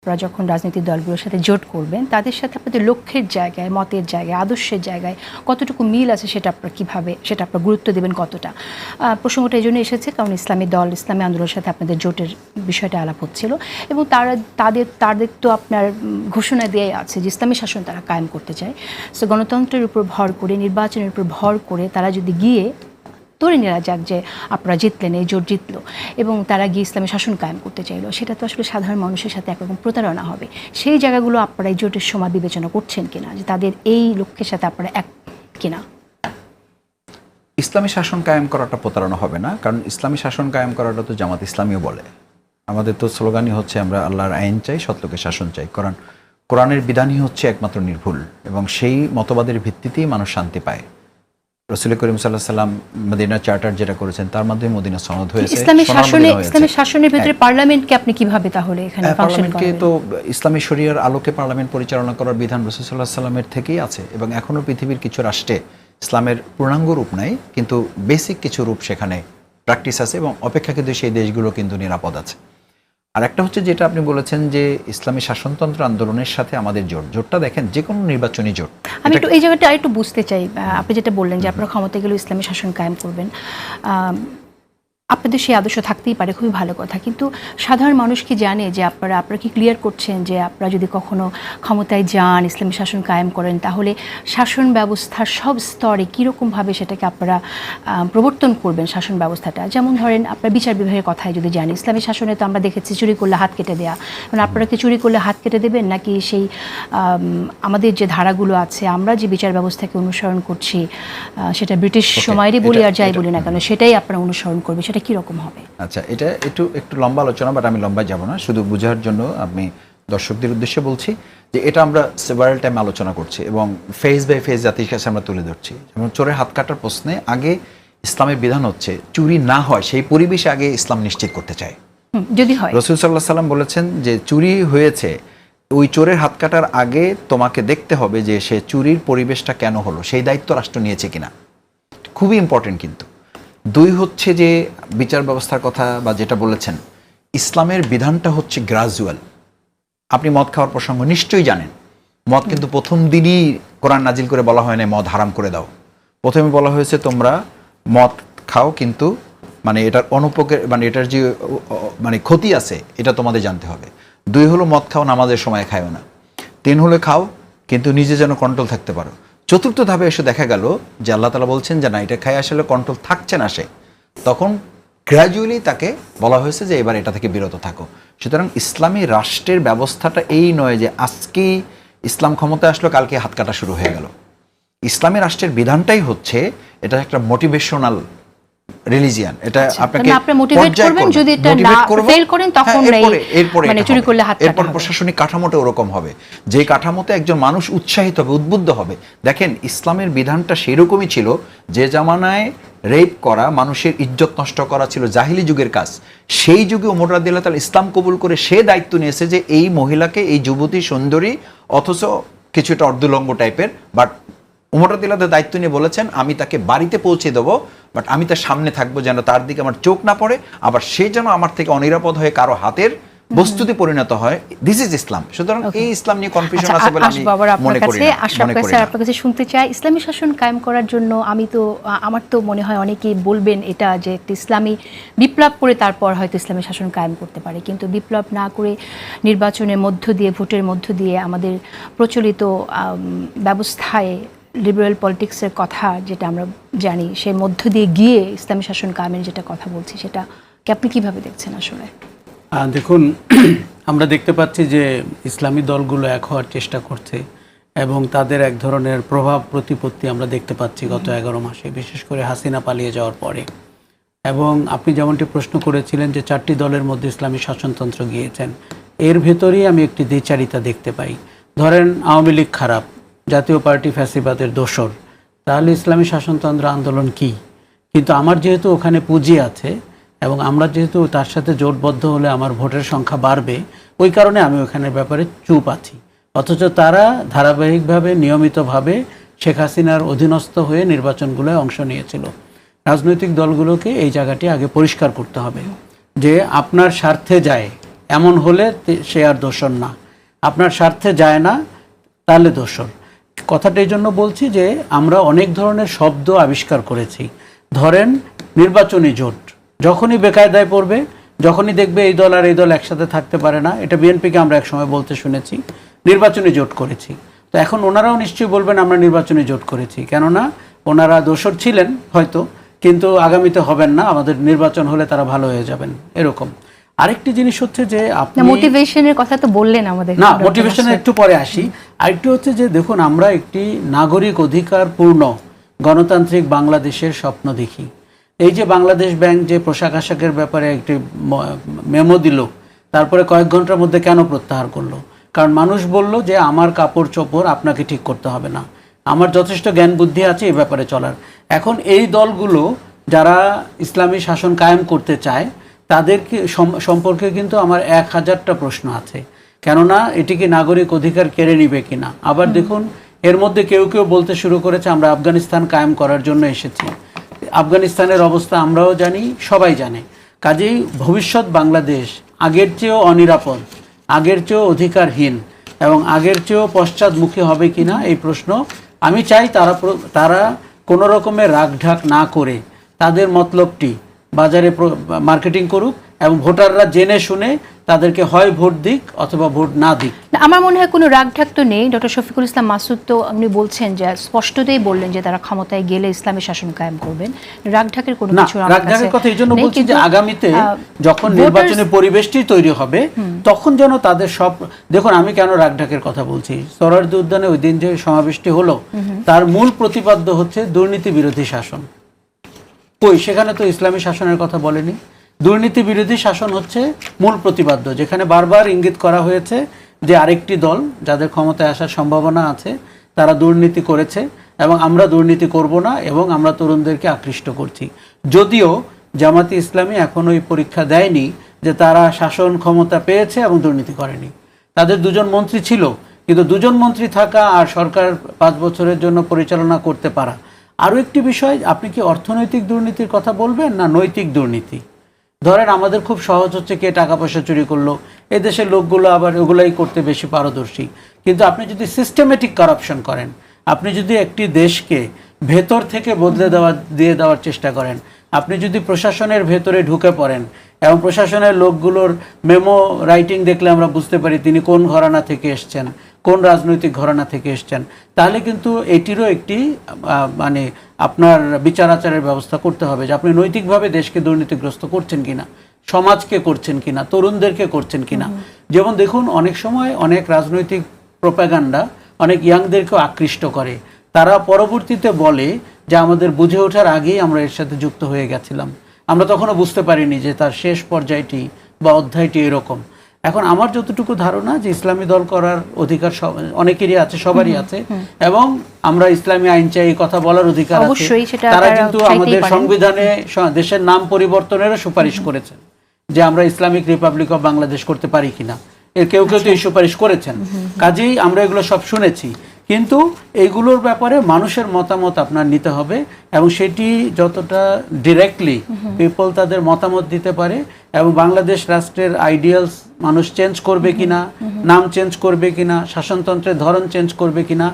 আপনারা যখন রাজনৈতিক দলগুলোর সাথে জোট করবেন তাদের সাথে আপনাদের লক্ষ্যের জায়গায়, মতের জায়গায়, আদর্শের জায়গায় কতটুকু মিল আছে সেটা আপনারা কীভাবে, সেটা আপনারা গুরুত্ব দেবেন কতটা? প্রসঙ্গটা এই জন্য এসেছে কারণ ইসলামী দল, ইসলামী আন্দোলনের সাথে আপনাদের জোটের বিষয়টা আলাপ হচ্ছিল এবং তাদের তো আপনার ঘোষণা দেওয়াই আছে যে ইসলামী শাসন তারা কায়েম করতে চায়। সো গণতন্ত্রের উপর ভর করে, নির্বাচনের উপর ভর করে তারা যদি গিয়ে ধরে নেওয়া যাক যে আপনারা জিতলেন, এই জোট জিতলো এবং তারা গিয়ে ইসলামী শাসন কায়েম করতে চাইলো, সেটা তো আসলে সাধারণ মানুষের সাথে একরকম প্রতারণা হবে। সেই জায়গাগুলো আপনারা এই জোটের সময় বিবেচনা করছেন কিনা, যে তাদের এই লক্ষ্যের সাথে আপনারা এক কিনা? ইসলামী শাসন কায়েম করাটা প্রতারণা হবে না, কারণ ইসলামী শাসন কায়েম করাটা তো জামাত ইসলামীও বলে। আমাদের তো স্লোগানই হচ্ছে আমরা আল্লাহর আইন চাই, সৎলোকের শাসন চাই। কোরআনের বিধানই হচ্ছে একমাত্র নির্ভুল এবং সেই মতবাদের ভিত্তিতেই মানুষ শান্তি পায়। রাসূল করিম সাল্লাল্লাহু আলাইহি ওয়াসাল্লাম মদিনা চার্টার যেটা করেছেন তার মাধ্যমে মদিনা সনদ হয়েছে। ইসলামী শাসনের ভিতরে পার্লামেন্টকে আপনি কিভাবে তাহলে এখানে ফাংশন করেন? পার্লামেন্টকে তো ইসলামী শরিয়ার আলোকে পার্লামেন্ট পরিচালনা করার বিধান রাসূল সাল্লাল্লাহু আলাইহি ওয়াসাল্লামের থেকেই আছে এবং এখনও পৃথিবীর কিছু রাষ্ট্রে ইসলামের পূর্ণাঙ্গ রূপ নাই, কিন্তু বেসিক কিছু রূপ সেখানে প্র্যাকটিস আছে এবং অপেক্ষাকৃত সেই দেশগুলো কিন্তু নিরাপদ আছে। আর একটা হচ্ছে যেটা আপনি বলেছেন যে ইসলামী শাসনতন্ত্র আন্দোলনের সাথে আমাদের জোটটা দেখেন যে কোনো নির্বাচনী জোট। আমি একটু এই জায়গাটা একটু বুঝতে চাই। আপনি যেটা বললেন যে আপনারা ক্ষমতায় গেলে ইসলামী শাসন কায়েম করবেন, আপনাদের সেই আদর্শ থাকতেই পারে, খুবই ভালো কথা, কিন্তু সাধারণ মানুষ কি জানে যে আপনারা কি ক্লিয়ার করছেন যে আপনারা যদি কখনো ক্ষমতায় যান, ইসলামী শাসন কায়েম করেন, তাহলে শাসন ব্যবস্থার সব স্তরে কীরকমভাবে সেটাকে আপনারা প্রবর্তন করবেন শাসন ব্যবস্থাটা? যেমন ধরেন আপনার বিচার বিভাগের কথায় যদি জানি, ইসলামী শাসনে তো আমরা দেখেছি চুরি করলে হাত কেটে দেওয়া, মানে আপনারা কি চুরি করলে হাত কেটে দেবেন নাকি সেই আমাদের যে ধারাগুলো আছে, আমরা যে বিচার ব্যবস্থাকে অনুসরণ করছি সেটা ব্রিটিশ সময়েরই বলি আর যাই বলি না কেন, সেটাই আপনারা অনুসরণ করবে, সেটা কীরকম হবে? আচ্ছা, এটা একটু লম্বা আলোচনা, বাট আমি লম্বায় যাব না, শুধু বোঝার জন্য আমি দর্শকদের উদ্দেশ্যে বলছি যে এটা আমরা সেভারাল টাইম আলোচনা করছি এবং ফেজ বাই ফেজ জাতির কাছে আমরা তুলে ধরছি। যেমন চোরের হাত কাটার প্রশ্নে আগে ইসলামের বিধান হচ্ছে চুরি না হয় সেই পরিবেশে আগে ইসলাম নিশ্চিত করতে চায়। যদি হয়, রাসূল সাল্লাল্লাহু আলাইহি ওয়াসাল্লাম বলেছেন যে চুরি হয়েছে, ওই চোরের হাত কাটার আগে তোমাকে দেখতে হবে যে সে চুরির পরিবেশটা কেন হলো, সেই দায়িত্ব রাষ্ট্র নিয়েছে কিনা, খুবই ইম্পর্টেন্ট। কিন্তু দুই হচ্ছে যে বিচার ব্যবস্থার কথা বা যেটা বলেছেন, ইসলামের বিধানটা হচ্ছে গ্রাজুয়াল। আপনি মদ খাওয়ার প্রসঙ্গ নিশ্চয়ই জানেন, মদ কিন্তু প্রথম দিনই কোরআন নাজিল করে বলা হয় না মদ হারাম করে দাও। প্রথমে বলা হয়েছে তোমরা মদ খাও, কিন্তু মানে এটার এটার যে ক্ষতি আছে এটা তোমাদের জানতে হবে। দুই হলো মদ খাও, নামাজের সময় খায়ও না। তিন হলো খাও কিন্তু নিজে যেন কন্ট্রোল থাকতে পারো। চতুর্থ ধাপে এসে দেখা গেল যে আল্লাহ তাআলা বলছেন যে না, এটা খাই আসলে কন্ট্রোল থাকছে না সে, তখন গ্র্যাজুয়ালি তাকে বলা হয়েছে যে এবার এটা থেকে বিরত থাকো। সুতরাং ইসলামী রাষ্ট্রের ব্যবস্থাটা এই নয় যে আজকেই ইসলাম ক্ষমতায় আসলো কালকে হাত কাটা শুরু হয়ে গেল। ইসলামী রাষ্ট্রের বিধানটাই হচ্ছে এটা একটা মোটিভেশনাল রিলিজিয়ান। এটা আপনাকে মোটিভেট করবেন, যদি এটা না ফেল করেন তখন মানে চুরি করলে হাত কাটা হবে। এরপর প্রশাসনিক কাঠামোটা ওরকম হবে যে কাঠামোতে একজন মানুষ উৎসাহিত হবে, উদ্বুদ্ধ হবে। দেখেন ইসলামের বিধানটা সেরকমই ছিল, যে জামানায় রেপ করা, মানুষের ইজ্জত নষ্ট করা ছিল জাহিলি যুগের কাজ, সেই যুগে ওমর রাদিয়াল্লাহু তাআলা ইসলাম কবুল করে সে দায়িত্ব নিয়েছে যে এই মহিলাকে, এই যুবতী সুন্দরী অথচ কিছুটা অর্ধলঙ্গ টাইপের, বাট ওমর রাদিয়াল্লাহু তাআলা দায়িত্ব নিয়ে বলেছেন আমি তাকে বাড়িতে পৌঁছে দেবো, বাট আমি তার সামনে থাকবো যেন তার দিকে আমার চোখ না পড়ে, আবার সে যেন আমার থেকে অনিরাপদ হয়ে কারো হাতের বস্তুতে পরিণত হয়। দিস ইজ ইসলাম। সুতরাং এই ইসলাম নিয়ে কনফিউশন আছে বলে আমি মনে করি না। আপনার কাছে শুনতে চাই, ইসলামী শাসন কায়েম করার জন্য আমার তো মনে হয় অনেকেই বলবেন এটা যে ইসলামী বিপ্লব করে তারপর হয়তো ইসলামী শাসন কায়েম করতে পারে, কিন্তু বিপ্লব না করে নির্বাচনের মধ্য দিয়ে, ভোটের মধ্য দিয়ে আমাদের প্রচলিত ব্যবস্থায় লিবারেল পলিটিক্সের কথা যেটা আমরা জানি, সেই মধ্য দিয়ে গিয়ে ইসলামী শাসন কায়েমের যেটা কথা বলছি, সেটা আপনি কিভাবে দেখছেন? আসলে দেখুন, আমরা দেখতে পাচ্ছি যে ইসলামী দলগুলো এক হওয়ার চেষ্টা করছে এবং তাদের এক ধরনের প্রভাব প্রতিপত্তি আমরা দেখতে পাচ্ছি গত 11 মাসে, বিশেষ করে হাসিনা পালিয়ে যাওয়ার পরে। এবং আপনি যেমনটি প্রশ্ন করেছিলেন যে 4টি দলের মধ্যে ইসলামী শাসনতন্ত্র গিয়েছেন, এর ভেতরেই আমি একটি দ্বিচারিতা দেখতে পাই। ধরেন আওয়ামী লীগ খারাপ, জাতীয় পার্টি ফ্যাসিবাদের দোসর, তাহলে ইসলামী শাসনতন্ত্র আন্দোলন কি? কিন্তু আমার যেহেতু ওখানে পুঁজি আছে এবং আমরা যেহেতু তার সাথে জোটবদ্ধ হলে আমার ভোটের সংখ্যা বাড়বে, ওই কারণে আমি ওখানের ব্যাপারে চুপ আছি। অথচ তারা ধারাবাহিকভাবে নিয়মিতভাবে শেখ হাসিনার অধীনস্থ হয়ে নির্বাচনগুলোয় অংশ নিয়েছিল। রাজনৈতিক দলগুলোকে এই জায়গাটি আগে পরিষ্কার করতে হবে যে আপনার স্বার্থে যায় এমন হলে সে আর দোষর না, আপনার স্বার্থে যায় না তাহলে দোষর। কথাটা এই জন্য বলছি যে আমরা অনেক ধরনের শব্দ আবিষ্কার করেছি। ধরেন নির্বাচনী জোট, যখনই বেকায়দায় পড়বে, যখনই দেখবে এই দল আর এই দল একসাথে থাকতে পারে না, এটা বিএনপিকে আমরা একসময় বলতে শুনেছি নির্বাচনী জোট করেছি। তো এখন ওনারাও নিশ্চয়ই বলবেন আমরা নির্বাচনী জোট করেছি, কেননা ওনারা দোষর ছিলেন হয়তো, কিন্তু আগামীতে হবেন না, আমাদের নির্বাচন হলে তারা ভালো হয়ে যাবেন, এরকম। আরেকটি জিনিস হচ্ছে যে আপনি মোটিভেশনের কথা তো বললেন আমাদের, না মোটিভেশনের একটু পরে আসি। আরেকটু হচ্ছে যে দেখুন, আমরা একটি নাগরিক অধিকার পূর্ণ গণতান্ত্রিক বাংলাদেশের স্বপ্ন দেখি। এই যে বাংলাদেশ ব্যাংক যে পোশাক আশাকের ব্যাপারে একটি মেমো দিল, তারপরে কয়েক ঘন্টার মধ্যে কেন প্রত্যাহার করলো? কারণ মানুষ বলল যে আমার কাপড় চোপড় আপনাকে ঠিক করতে হবে না, আমার যথেষ্ট জ্ঞান বুদ্ধি আছে এই ব্যাপারে চলার। এখন এই দলগুলো যারা ইসলামী শাসন কায়েম করতে চায় তাদেরকে সম্পর্কে কিন্তু আমার 1000টা প্রশ্ন আছে, কেননা এটিকে নাগরিক অধিকার কেড়ে নিবে কিনা। আবার দেখুন, এর মধ্যে কেউ কেউ বলতে শুরু করেছে আমরা আফগানিস্তান কায়েম করার জন্য এসেছি। আফগানিস্তানের অবস্থা আমরাও জানি, সবাই জানে। কাজেই ভবিষ্যৎ বাংলাদেশ আগের চেয়েও অনিরাপদ, আগের চেয়েও অধিকারহীন এবং আগের চেয়েও পশ্চাৎমুখী হবে কিনা এই প্রশ্ন আমি চাই তারা কোনো রকমের রাগঢাক না করে তাদের মতলবটি বাজারে মার্কেটিং করুক এবং ভোটাররা জেনে শুনে তাদেরকে হয় ভোট দিক অথবা ভোট না দিক। আমার মনে হয় কোনো রাগঢাক তো নেই। ডক্টর শফিকুল ইসলাম মাসুদ তো আপনি বলছেন যে স্পষ্টতই বললেন যে তারা ক্ষমতায় গেলে ইসলামী শাসন কায়েম করবেন, রাগঢাকের কোনো কিছু আমার কাছে রাগঢাকের কথা এই জন্য বলছি যে আগামীতে যখন নির্বাচনী পরিবেশটি তৈরি হবে তখন যেন তাদের সব, দেখুন আমি কেন রাগঢাকের কথা বলছি, সোহরাওয়ার্দী উদ্যানে ওই দিন যে সমাবেশটি হলো তার মূল প্রতিপাদ্য হচ্ছে দুর্নীতি বিরোধী শাসন। কই সেখানে তো ইসলামী শাসনের কথা বলেনি। দুর্নীতি বিরোধী শাসন হচ্ছে মূল প্রতিপাদ্য, যেখানে বারবার ইঙ্গিত করা হয়েছে যে আরেকটি দল যাদের ক্ষমতায় আসার সম্ভাবনা আছে তারা দুর্নীতি করেছে এবং আমরা দুর্নীতি করব না এবং আমরা তরুণদেরকে আকৃষ্ট করছি। যদিও জামাতে ইসলামী এখনো এই পরীক্ষা দেয়নি যে তারা শাসন ক্ষমতা পেয়েছে এবং দুর্নীতি করেনি। তাদের 2 জন মন্ত্রী ছিল, কিন্তু 2 জন মন্ত্রী থাকা আর সরকার 5 বছরের জন্য পরিচালনা করতে পারা। আরও একটি বিষয়, আপনি কি অর্থনৈতিক দুর্নীতির কথা বলবেন না নৈতিক দুর্নীতি? ধরেন আমাদের খুব সহজ হচ্ছে কে টাকা পয়সা চুরি করলো, এই দেশের লোকগুলো আবার ওগুলাই করতে বেশি পারদর্শী। কিন্তু আপনি যদি সিস্টেমেটিক কারাপশন করেন, আপনি যদি একটি দেশকে ভেতর থেকে বদলে দিয়ে দেওয়ার চেষ্টা করেন, আপনি যদি প্রশাসনের ভেতরে ঢুকে পড়েন এবং প্রশাসনের লোকগুলোর মেমো রাইটিং দেখলে আমরা বুঝতে পারি তিনি কোন ঘরানা থেকে এসছেন, কোন রাজনৈতিক ঘরানা থেকে এসছেন, তাহলে কিন্তু এটিরও একটি মানে আপনার বিচার আচারের ব্যবস্থা করতে হবে যে আপনি নৈতিকভাবে দেশকে দুর্নীতিগ্রস্ত করছেন কিনা, সমাজকে করছেন কিনা, তরুণদেরকে করছেন কিনা। যেমন দেখুন অনেক সময় অনেক রাজনৈতিক প্রোপাগান্ডা অনেক ইয়াংদেরকেও আকৃষ্ট করে, তারা পরবর্তীতে বলে যে আমাদের বুঝে ওঠার আগেই আমরা এর সাথে যুক্ত হয়ে গেছিলাম, আমরা তখনও বুঝতে পারিনি যে তার শেষ পর্যায়টি বা অধ্যায়টি এরকম। এখন আমার যতটুকু ধারণা যে ইসলামী দল করার অধিকার অনেকেরই আছে, সবারই আছে, এবং আমরা ইসলামী আইন চাই এই কথা বলার অধিকার আছে। তারা কিন্তু আমাদের সংবিধানে দেশের নাম পরিবর্তনেরও সুপারিশ করেছেন যে আমরা ইসলামিক রিপাবলিক অফ বাংলাদেশ করতে পারি কিনা, এর কেউ কেউ তো এই সুপারিশ করেছেন। কাজেই আমরা এগুলো সব শুনেছি, কিন্তু এইগুলোর ব্যাপারে মানুষের মতামত আপনার নিতে হবে এবং সেটি যতটা ডিরেক্টলি পিপল তাদের মতামত দিতে পারে এবং বাংলাদেশ রাষ্ট্রের আইডিয়ালস মানুষ চেঞ্জ করবে কিনা, নাম চেঞ্জ করবে কিনা, শাসনতন্ত্রের ধরন চেঞ্জ করবে কিনা।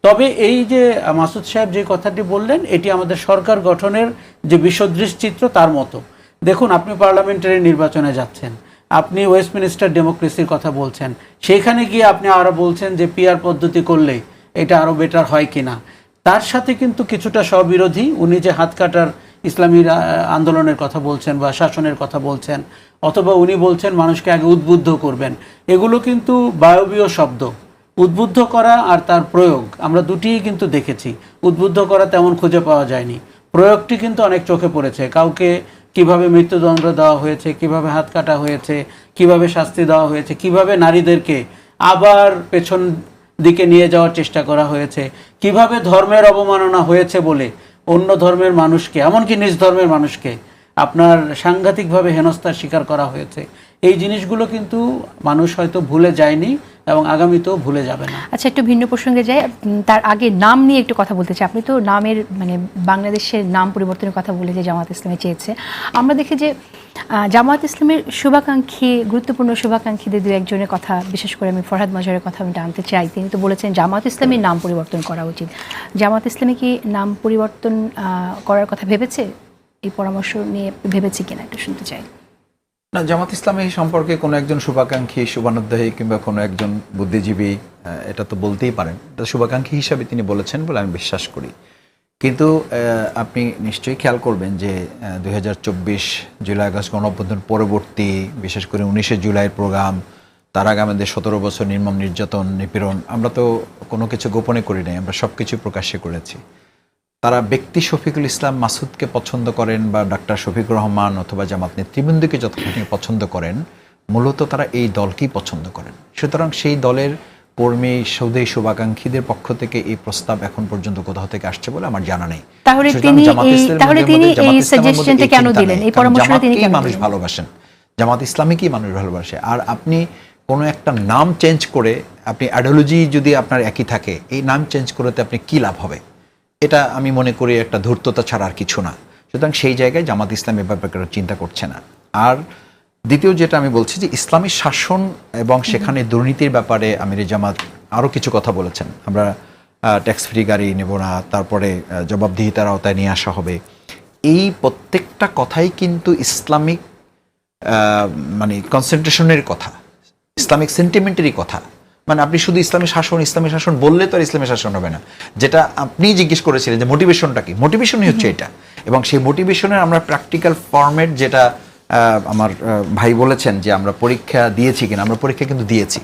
তবে এই যে মাসুদ সাহেব যে কথাটি বললেন এটি আমাদের সরকার গঠনের যে বিসদৃশ চিত্র তার মতো। দেখুন আপনি পার্লামেন্টারি নির্বাচনে যাচ্ছেন, আপনি ওয়েস্টমিনিস্টার ডেমোক্রেসির কথা বলছেন, সেইখানে গিয়ে আপনি আরও বলছেন যে পিআর পদ্ধতি করলে এটা আরও বেটার হয় কিনা। তার সাথে কিন্তু কিছুটা স্ববিরোধী, উনি যে হাত কাটার ইসলামী আন্দোলনের কথা বলছেন বা শাসনের কথা বলছেন, অথবা উনি বলছেন মানুষকে আগে উদ্বুদ্ধ করবেন, এগুলো কিন্তু বায়বীয় শব্দ। উদ্বুদ্ধ করা আর তার প্রয়োগ আমরা দুটিই কিন্তু দেখেছি। উদ্বুদ্ধ করা তেমন খুঁজে পাওয়া যায়নি, প্রয়োগটি কিন্তু অনেক চোখে পড়েছে। কাউকে কিভাবে মৃত্যুদণ্ড দেওয়া হয়েছে, কিভাবে হাত কাটা হয়েছে, কিভাবে শাস্তি দেওয়া হয়েছে, কিভাবে নারীদেরকে আবার পেছন দিকে নিয়ে যাওয়ার চেষ্টা করা হয়েছে, কিভাবে ধর্মের অবমাননা হয়েছে বলে অন্য ধর্মের মানুষকে, এমনকি নিজ ধর্মের মানুষকে আপনার সাংঘাতিকভাবে হেনস্থার শিকার করা হয়েছে। এই জিনিসগুলো কিন্তু মানুষ হয়তো ভুলে যায়নি, এবং আগামীতেও ভুলে যাবে না। আচ্ছা, একটু ভিন্ন প্রসঙ্গে যাই। তার আগে নাম নিয়ে একটু কথা বলতে চাই। আপনি তো নামের মানে বাংলাদেশের নাম পরিবর্তনের কথা বলে যে জামাত ইসলামে চেয়েছে, আমরা দেখি যে জামাত ইসলামের শুভাকাঙ্ক্ষী, গুরুত্বপূর্ণ শুভাকাঙ্ক্ষীদের দু একজনের কথা, বিশেষ করে আমি ফরহাদ মজহারের কথা আমি জানতে চাই। তিনি তো বলেছেন জামাত ইসলামের নাম পরিবর্তন করা উচিত। জামাত ইসলামী কি নাম পরিবর্তন করার কথা ভেবেছে? এই পরামর্শ নিয়ে ভেবেছে কিনা একটু শুনতে চাই। না, জামাত ইসলামী সম্পর্কে কোনো একজন শুভাকাঙ্ক্ষী, শুভানুধ্যায়ী কিংবা কোনো একজন বুদ্ধিজীবী এটা তো বলতেই পারেন, এটা শুভাকাঙ্ক্ষী হিসাবে তিনি বলেছেন বলে আমি বিশ্বাস করি। কিন্তু আপনি নিশ্চয়ই খেয়াল করবেন যে 2024 জুলাই আগস্ট গণঅভ্যুত্থান পরবর্তী, বিশেষ করে 19শে জুলাইয়ের প্রোগ্রাম, তার আগে আমাদের 17 বছর নির্মম নির্যাতন, নিপীড়ন, আমরা তো কোনো কিছু গোপনে করি নাই, আমরা সব কিছু প্রকাশ্যে করেছি। তারা ব্যক্তি শফিকুল ইসলাম মাসুদকে পছন্দ করেন বা ডাক্তার শফিকুর রহমান অথবা জামাত নেতৃবৃন্দকে যতখানি পছন্দ করেন, মূলত তারা এই দলকেই পছন্দ করেন। সুতরাং সেই দলের কর্মী, সৌদি শুভাকাঙ্ক্ষীদের পক্ষ থেকে এই প্রস্তাব এখন পর্যন্ত কোথাও থেকে আসছে বলে আমার জানা নেই। তাহলে তিনি এই সাজেশনটা কেন দিলেন, এই পরামর্শটা তিনি কেন মানুষ ভালোবাসেন, জামাত ইসলামীকেই মানুষ ভালোবাসে। আর আপনি কোনো একটা নাম চেঞ্জ করে, আপনি আইডিওলজি যদি আপনার একই থাকে, এই নাম চেঞ্জ করতে আপনি কি লাভ হবে? এটা আমি মনে করি একটা ধূর্ততা ছাড়া আর কিছু না। সুতরাং সেই জায়গায় জামাত ইসলাম এ ব্যাপারে চিন্তা করছে না। আর দ্বিতীয় যেটা আমি বলছি যে ইসলামী শাসন এবং সেখানে দুর্নীতির ব্যাপারে আমির জামাত আরও কিছু কথা বলেছেন। আমরা ট্যাক্স ফ্রি গাড়ি নেব না, তারপরে জবাবদিহিতার আওতায় নিয়ে আসা হবে। এই প্রত্যেকটা কথাই কিন্তু ইসলামিক মানে কনসেন্ট্রেশনের কথা, ইসলামিক সেন্টিমেন্টেরই কথা। মানে আপনি শুধু ইসলামী শাসন বললে তো আর ইসলামী শাসন হবে না। যেটা আপনি জিজ্ঞেস করেছিলেন যে মোটিভেশনটা কি, মোটিভেশনই হচ্ছে এটা। এবং সেই মোটিভেশনের আমরা প্র্যাকটিক্যাল ফরম্যাট, যেটা আমার ভাই বলেছেন যে আমরা পরীক্ষা দিয়েছি কিনা, আমরা পরীক্ষা কিন্তু দিয়েছি।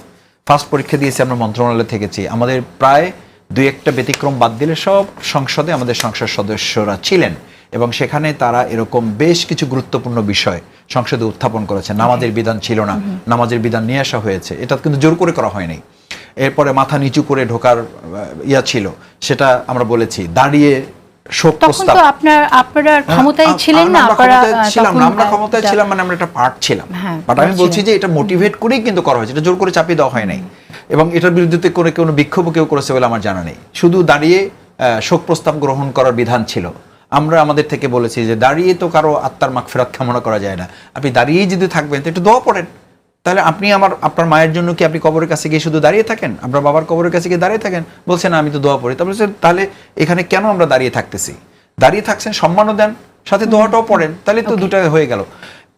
ফার্স্ট পরীক্ষা দিয়েছি, আমরা মন্ত্রণালয়ে থেকেছি। আমাদের প্রায় 2-1টা ব্যতিক্রম বাদ দিলে সব সংসদে আমাদের সংসদ সদস্যরা ছিলেন এবং সেখানে তারা এরকম বেশ কিছু গুরুত্বপূর্ণ বিষয় সংসদে উত্থাপন করেছে। নামাজের বিধান ছিল না, নামাজের বিধান নিয়ে আসা হয়েছে, এটা কিন্তু জোর করে করা হয়নি। এরপরে মাথা নিচু করে ঢোকার ইয়া ছিল, সেটা আমরা বলেছি। দাঁড়িয়ে শোক প্রস্তাব, আপনারা ক্ষমতায় ছিলেন না, আমরা ক্ষমতায় ছিলাম, মানে আমরা একটা পার্ট ছিলাম। বাট আমি বলছি যে এটা মোটিভেট করেই কিন্তু করা হয়েছে, এটা জোর করে চাপিয়ে দেওয়া হয় নাই। এবং এটার বিরুদ্ধে করে কোনো বিক্ষোভ কেউ করেছে বলে আমার জানা নেই। শুধু দাঁড়িয়ে শোক প্রস্তাব গ্রহণ করার বিধান ছিল। আমরা আমাদের থেকে বলেছি যে দাঁড়িয়ে তো কারো আত্মার মাগফিরাত কামনা করা যায় না, আপনি দাঁড়িয়েই যদি থাকবেন তো একটু দোয়া পড়েন। তাহলে আপনি আপনার মায়ের জন্য কি আপনি কবরের কাছে গিয়ে শুধু দাঁড়িয়ে থাকেন? আপনার বাবার কবরের কাছে গিয়ে দাঁড়িয়ে থাকেন? বলছেন আমি তো দোয়া পড়ি। তাহলে এখানে কেন আমরা দাঁড়িয়ে থাকতেছি? দাঁড়িয়ে থাকছেন, সম্মানও দেন, সাথে দোয়াটাও পড়েন, তাহলে তো দুটা হয়ে গেল।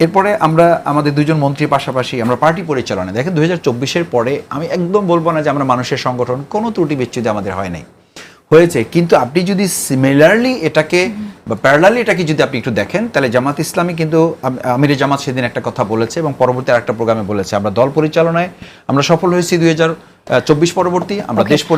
এরপরে আমরা আমাদের দুজন মন্ত্রীর পাশাপাশি আমরা পার্টি পরিচালনা, দেখেন 2024-এর পরে আমি একদম বলবো না যে আমরা মানুষের সংগঠন, কোনো ত্রুটি বিচ্যুতি আমাদের হয় নাই, হয়েছে। কিন্তু আপনি যদি সিমিলারলি এটাকে বা প্যারালালি এটাকে যদি আপনি একটু দেখেন, তাহলে জামাত ইসলামী কিন্তু, আমির জামাত সেদিন একটা কথা বলেছে এবং পরবর্তী আরেকটা প্রোগ্রামে বলেছে, আমরা দল পরিচালনায় আমরা সফল হয়েছি 2024 পরবর্তী, আমরা দেশ